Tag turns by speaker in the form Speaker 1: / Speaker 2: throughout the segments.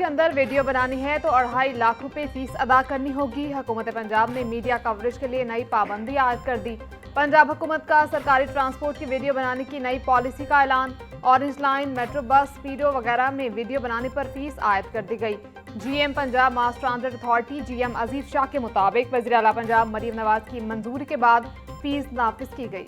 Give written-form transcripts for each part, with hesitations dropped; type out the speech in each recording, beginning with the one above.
Speaker 1: के अंदर वीडियो बनानी है तो 2.5 लाख रुपए फीस अदा करनी होगी। हुकूमत पंजाब ने मीडिया कवरेज के लिए नई पाबंदी आयद कर दी। पंजाब हुकूमत का सरकारी ट्रांसपोर्ट की वीडियो बनाने की नई पॉलिसी का ऐलान। ऑरेंज लाइन, मेट्रो बस, स्पीडो वगैरह में वीडियो बनाने पर फीस आयद कर दी गई। GM पंजाब मास ट्रांजिट अथॉरिटी GM अजीज शाह के मुताबिक वज़ीर आला पंजाब मरीम नवाज की मंजूरी के बाद फीस नाफिज की गई।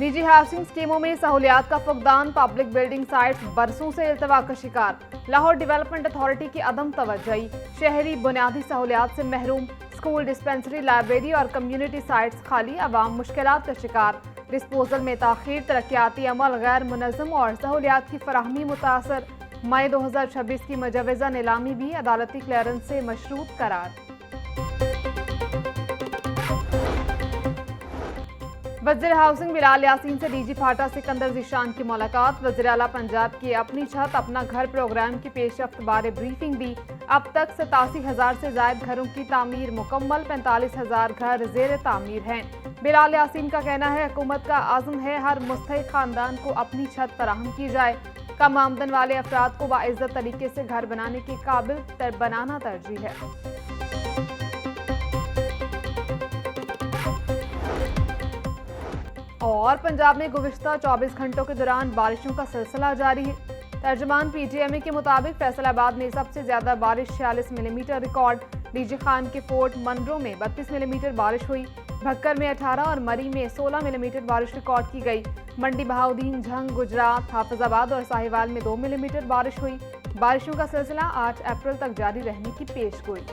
Speaker 1: निजी हाउसिंग स्कीमों में सहूलियात का फुकदान। पब्लिक बिल्डिंग साइट्स बरसों से इल्तवा का शिकार। लाहौर डेवलपमेंट अथॉरिटी की अदम तवज्जोही। शहरी बुनियादी सहूलियात से महरूम। स्कूल, डिस्पेंसरी, लाइब्रेरी और कम्युनिटी साइट्स खाली, अवाम मुश्किलात का शिकार। डिस्पोजल में ताखीर, तरक्याती अमल गैर मुनज़्ज़म और सहूलियात की फराहमी मुतासर। मई 2026 की मुजवज़ा नीलामी भी अदालती क्लियरेंस से मशरूत करार। वज़ीर हाउसिंग बिलाल यासीन से DG फाटा सिकंदर ज़ीशान की मुलाकात। वज़ीर आला पंजाब की अपनी छत अपना घर प्रोग्राम की पेशरफ्त बारे ब्रीफिंग दी। अब तक 87,000 से ज़ायद घरों की तामीर मुकम्मल, 45,000 घर ज़ेर तामीर हैं। बिलाल यासीन का कहना है हुकूमत का आज़म है हर मुस्तहिक खानदान को अपनी छत फराहम की जाए। कम आमदन वाले अफराद को बाइज़्ज़त तरीके से घर बनाने के काबिल बनाना तरजीह है। और पंजाब में गुज़िश्ता 24 घंटों के दौरान बारिशों का सिलसिला जारी है। तर्जुमान PTMA के मुताबिक फैसलाबाद में सबसे ज्यादा बारिश 46 मिलीमीटर रिकॉर्ड। DG खान के फोर्ट मनरो में 32 मिलीमीटर बारिश हुई। भक्कर में 18 और मरी में 16 मिलीमीटर बारिश रिकॉर्ड की गई। मंडी, बहाउद्दीन, झंग, गुजरात, हाफिजाबाद और साहिवाल में 2 मिलीमीटर बारिश हुई। बारिशों का सिलसिला 8 अप्रैल तक जारी रहने की पेशगोई।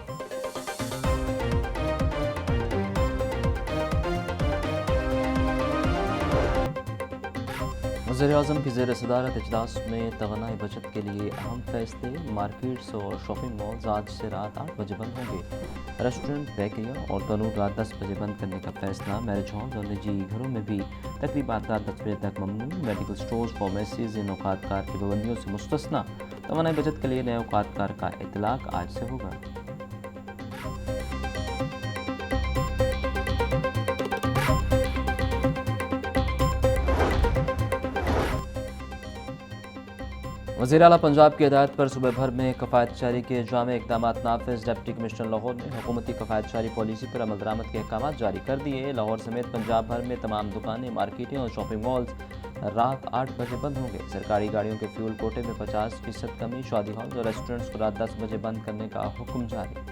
Speaker 2: वज़ीर-ए-आज़म की ज़ेर सदारत इजलास में तवानाई बचत के लिए अहम फैसले। मार्केट्स और शॉपिंग मॉल्स आज से रात 8 बजे बंद होंगे। रेस्टोरेंट, बेकरियाँ और तनूर रात 10 बजे बंद करने का फैसला। मैरिज हॉल और निजी घरों में भी तकरीबात रात 10 बजे तक ममनू। मेडिकल स्टोर्स, फार्मेसीज इन औकातकार की पाबंदियों से मुस्तस्ना। तवानाई बचत के लिए नए औकातकार का इतलाक आज से होगा। वज़ीर आला पंजाब की हिदायत पर सूबे भर में कफ़ायत जारी के जामे इक़दाम नाफिज। डिप्टी कमिश्नर लाहौर ने हुकूमती कफ़ायत जारी पॉलिसी पर अमल दरामद के अहकाम जारी कर दिए। लाहौर समेत पंजाब भर में तमाम दुकानें, मार्केटें और शॉपिंग मॉल्स रात 8 बजे बंद होंगे। सरकारी गाड़ियों के फ्यूल कोटे में 50% कमी। शादी हॉल और रेस्टोरेंट्स को रात 10 बजे बंद करने का हुक्म जारी।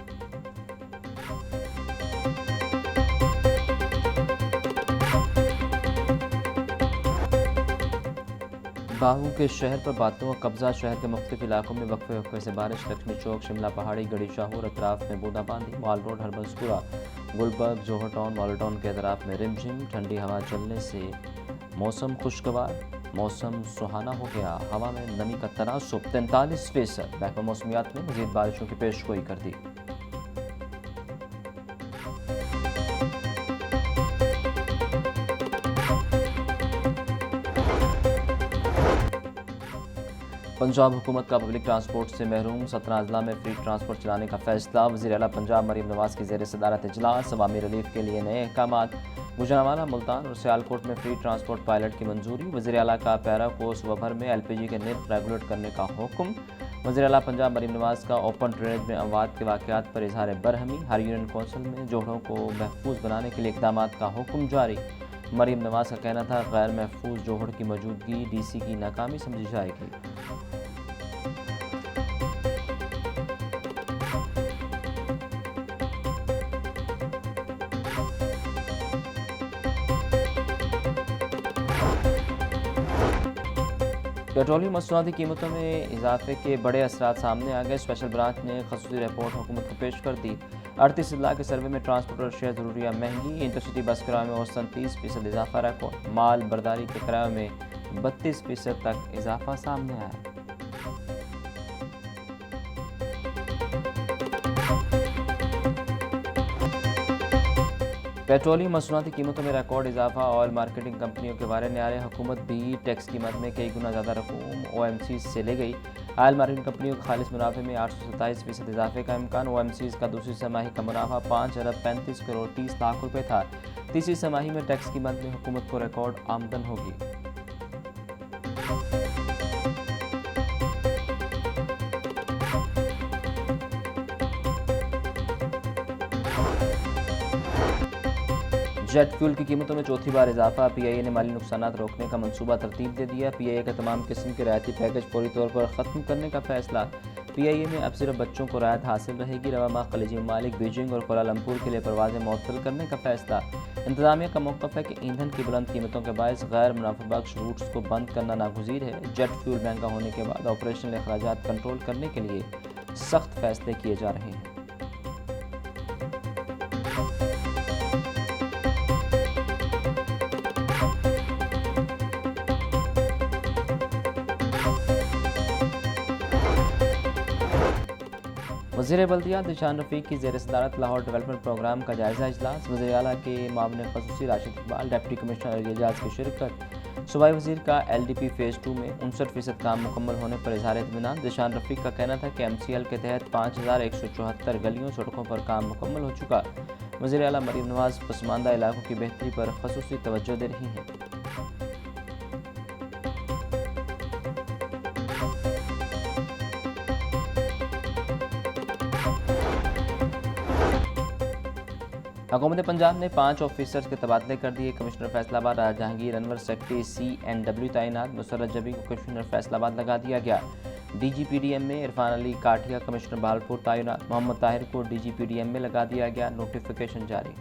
Speaker 2: बाहू के शहर पर बातों का कब्जा। शहर के मुख्तलिफ इलाकों में वक्फे वक्फे से बारिश। लक्ष्मी चौक, शिमला पहाड़ी, गढ़ी शाहूर अतराफ में बूंदाबांदी। माल रोड, हरबंसपुरा, गुलबर्ग, जौहर टाउन, मॉडल टाउन के अतराफ में रिमझिम। ठंडी हवा चलने से मौसम खुशगवार, मौसम सुहाना हो गया। हवा में नमी का तनासुब 43%। महकमा मौसमियात ने मज़ीद बारिशों की पेशगोई कर दी। पंजाब हुकूमत का पब्लिक ट्रांसपोर्ट से महरूम। 17 अजला में फ्री ट्रांसपोर्ट चलाने का फैसला। वज़ीर आला पंजाब मरीम नवाज की ज़ेर सदारत इजलास। अवामी रिलीफ के लिए नए अहकामात। गुजरांवाला, मुल्तान और सियालकोट में फ्री ट्रांसपोर्ट पायलट की मंजूरी। वज़ीर आला का पैरा को सूबा भर में LPG के निर्ख रेगुलेट करने का हुक्म। वज़ीर आला पंजाब मरीम नवाज का ओपन ड्रेनेज में अमवात के वाक़यात पर इजहार बरहमी। हर यूनियन कौंसिल में जोड़ों को महफूज बनाने के लिए इक़दाम का हुक्म जारी। मरीम नवाज का कहना था गैर महफूज जोहड़ की मौजूदगी DC की नाकामी समझी जाएगी। पेट्रोलियम मसनूआती कीमतों में इजाफे के बड़े असरात सामने आ गए। स्पेशल ब्रांच ने खसूसी रिपोर्ट हुकूमत को पेश कर दी। 38 अजला के सर्वे में ट्रांसपोर्ट और शेयर ज़रूरियाँ महंगी। इंटरसिटी बस किराए में औसतन 30% इजाफा रिकॉर्ड। माल बर्दारी के किराए में 32% तक इजाफा सामने आया। पेट्रोलियम मसनूआती कीमतों में रिकॉर्ड इजाफा। ऑयल मार्केटिंग कंपनियों के वारे न्यारे। हुकूमत भी टैक्स कीमत में कई गुना ज़्यादा रकूम OMC से ले गई। ऑयल मार्केटिंग कंपनियों के खालिस मुनाफे में 827% इजाफे का इम्कान। OMCs का दूसरी तिमाही का मुनाफा 5 अरब 35 करोड़ 30 लाख रुपए था। तीसरी तिमाही में टैक्स की मद में हुकूमत को रिकॉर्ड आमदन होगी। जेट फ्यूल की कीमतों में चौथी बार इजाफा। PIA ने माली नुकसानात रोकने का मंसूबा तरतीब दे दिया। PIA का तमाम किस्म के रियायती पैकेज फौरी तौर पर ख़त्म करने का फैसला। PIA में अब सिर्फ बच्चों को राहत हासिल रहेगी। रवा माह खलीजी ममालिक बीजिंग और कोलालमपुर के लिए परवाजें मुअत्तल करने का फैसला। इंतजामिया का मौक़िफ़ है कि ईंधन की बुलंद कीमतों के बायस गैर मुनाफाबख्श रूट्स को बंद करना नागुज़ीर है। जेट फ्यूल महंगा होने के बाद ऑपरेशनल अखराजात कंट्रोल करने के लिए सख्त फैसले किए जा रहे हैं। वज़ीर बल्दियात निशान रफ़ीक की ज़ेर सदारत लाहौर डेवलपमेंट प्रोग्राम का जायज़ा इजलास। वज़ीर आला के मामले ख़ुसूसी राशिद इकबाल, डिप्टी कमिश्नर एजाज की शिरकत। सूबाई वज़ीर का LDP फ़ेज़ 2 में 59% काम मुकम्मल होने पर इज़हार इत्मीनान। निशान रफ़ीक का कहना था कि MCL के तहत 5174 गलियों सड़कों पर काम मुकम्मल हो चुका। वज़ीर आला मरीम नवाज़ पसमानदा इलाकों की बेहतरी पर ख़ुसूसी तवज्जो दे रही हैं। हुकूमत पंजाब ने 5 ऑफिसर्स के तबादले कर दिए। Commissioner Faisalabad Jahangir Anwar secretary CNW तैनात। मुसर्रत जबी को कमिश्नर फैसलाबाद लगा दिया गया। DGPDM में इरफान अली काठिया कमिश्नर बहालपुर तैनात। मोहम्मद ताहिर को DGPDM में लगा दिया गया। नोटिफिकेशन जारी।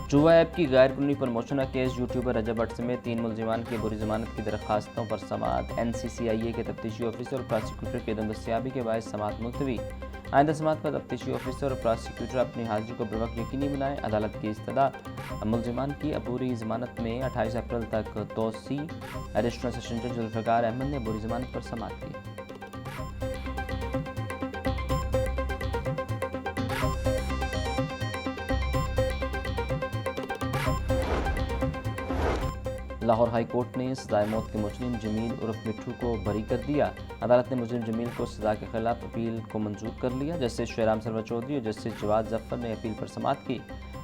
Speaker 2: जुआ ऐप की गैर कानूनी प्रमोशन का केस। यूट्यूबर रजब भट्ट समेत 3 मुलजिमान की बुरी जमानत की दरखास्तों पर समाअत। NCCIA के तफ्तीशी ऑफिसर और प्रोसिक्यूटर की अदम दस्तयाबी के बायस समाअत मुलतवी। आइंदा समाअत पर तफ्तीशी ऑफिसर और प्रोसिक्यूटर अपनी हाजिरी को बरवक्त यकीनी बनाएं। अदालत की इस्तदा। मुलजिमान की अबूरी जमानत में 28 अप्रैल तक तोसी। एडिशनल सेशन जज जुल्फ़िकार अहमद ने बुरी जमानत पर समाअत की। लाहौर हाई कोर्ट ने सजाए मौत के मुजरिम जमील उर्फ मिट्ठू को बरी कर दिया। अदालत ने मुजरिम जमील को सजा के खिलाफ अपील को मंजूर कर लिया। जस्टिस शेराम सरवर चौधरी और जस्टिस जवाद जफर ने अपील पर समाअत की।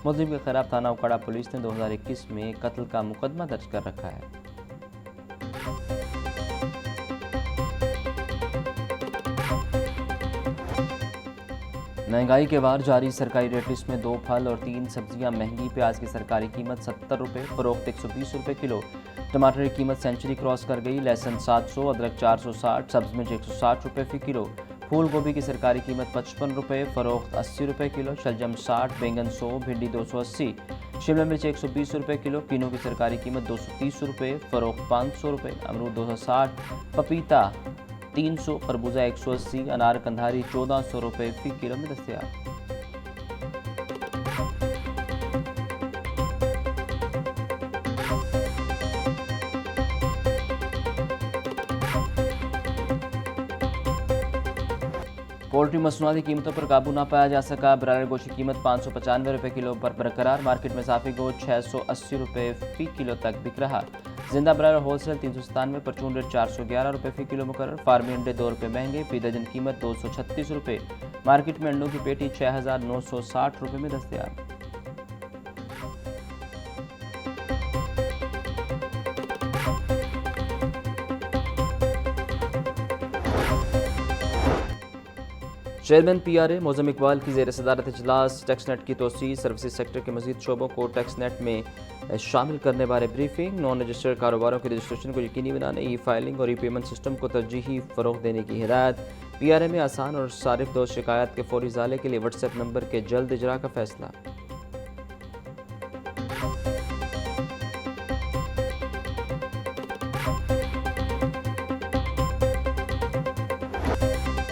Speaker 2: मुजरिम के खिलाफ थाना उकाड़ा पुलिस ने 2021 में कत्ल का मुकदमा दर्ज कर रखा है। महंगाई के बाद जारी सरकारी रेट लिस्ट में 2 फल और 3 सब्जियां महंगी। प्याज की सरकारी कीमत 70 रुपये, फरोख्त 120 रुपये किलो। टमाटर की कीमत सेंचुरी क्रॉस कर गई। लहसुन 700, अदरक 460, सब्ज मिर्च 160 रुपये फी किलो। फूल गोभी की सरकारी कीमत 55 रुपये, फरोख्त 80 रुपये किलो। शलजम 60, बैंगन 100, भिंडी 280, शिमला मिर्च 120 रुपये किलो। किनो की सरकारी कीमत 230 रुपये, फरोख्त 500 रुपये। अमरूद 260, पपीता 300, खरबूजा 180, अनार कंधारी 1400 रुपये फी किलो में दस्तयाब। पोल्ट्री मसनूआती कीमतों पर काबू ना पाया जा सका। ब्रायलर गोश्त की कीमत 595 रुपये किलो पर बरकरार। मार्केट में साफी गोश्त 680 रुपये फी किलो तक बिक रहा। जिंदा ब्रायलर होलसेल 397, परचून रेट 411 रुपये फी किलो मुकर्रर। फार्मी अंडे 2 रुपये महंगे, फी दर्जन कीमत 236 रुपये। मार्केट में अंडों की पेटी 6960 रुपये में दस्तयाब। चेयरमैन PRA मौज़म इकबाल की ज़ेर सदारत इजलास। टैक्स नेट की तोसी, सर्विसेज सेक्टर के मज़ीद शोबों को टैक्स नेट में शामिल करने बारे ब्रीफिंग। नॉन रजिस्टर्ड कारोबारों के रजिस्ट्रेशन को यकीनी बनाने, ई फाइलिंग और ई पेमेंट सिस्टम को तरजीही फ़रोग़ देने की हिदायत। PRA में आसान और सारिफ दोस्त शिकायत के फौरी इज़ाले के लिए व्हाट्सएप नंबर के जल्द इजरा का फैसला।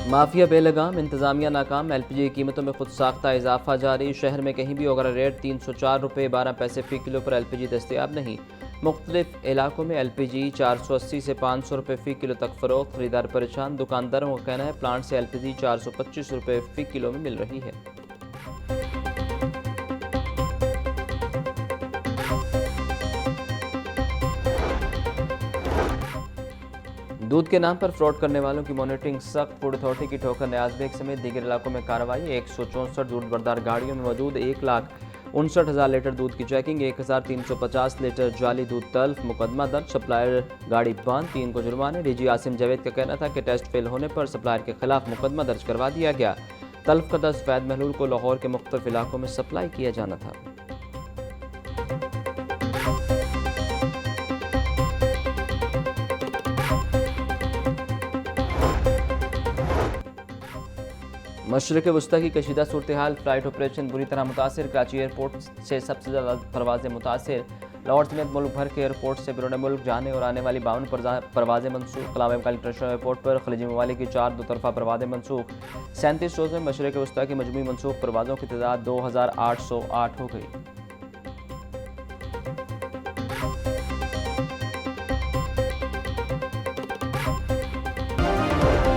Speaker 2: माफिया बेलगाम, इंतजामिया नाकाम। LPG की कीमतों में खुद साख्ता इजाफा जारी। शहर में कहीं भी ओगरा रेट 304 रुपये 12 पैसे फी किलो पर LPG दस्तयाब नहीं। मुख्तलिफ इलाकों में LPG 480 से 500 रुपये फ़ी किलो तक फ़रोख्त। खरीदार परेशान। दुकानदारों का कहना है प्लांट से LPG 425 रुपये फ़ी किलो में मिल रही है। दूध के नाम पर फ्रॉड करने वालों की मॉनिटरिंग सख्त। फूड अथॉरिटी की ठोकर न्याज़बेग समेत दीगर इलाकों में कार्रवाई। 164 दूध बरदार गाड़ियों में मौजूद 1,59,000 लीटर दूध की चेकिंग। 1,350 लीटर जाली दूध तल्फ। मुकदमा दर्ज। सप्लायर गाड़ी बंद। 3 को जुर्माने। डीजी आसिम जावेद का कहना था कि टेस्ट फेल होने पर सप्लायर के खिलाफ मुकदमा दर्ज करवा दिया गया। तल्फ करदा सफेद महलूल को लाहौर के मुख्तलिफ इलाकों में सप्लाई किया जाना था। मशरक़ वस्ती की कशीदा सूरत हाल। फ्लाइट ऑपरेशन बुरी तरह मुतासर। कराची एयरपोर्ट से सबसे ज़्यादा परवाज़ें मुतासर। लाहौर समेत मुल्क भर के एयरपोर्ट से बैरून मुल्क जाने और आने वाली 52 परवाज़ें मनसूख। कलाम इंटरनेशनल एयरपोर्ट पर खलीजी ममालिक की 4 दोतरफा परवाज़ें मनसूख। 37 रोज़ में मशरक़ वस्ती की मजमूई मनसूख परवाज़ों की तादाद 2,808 हो गई।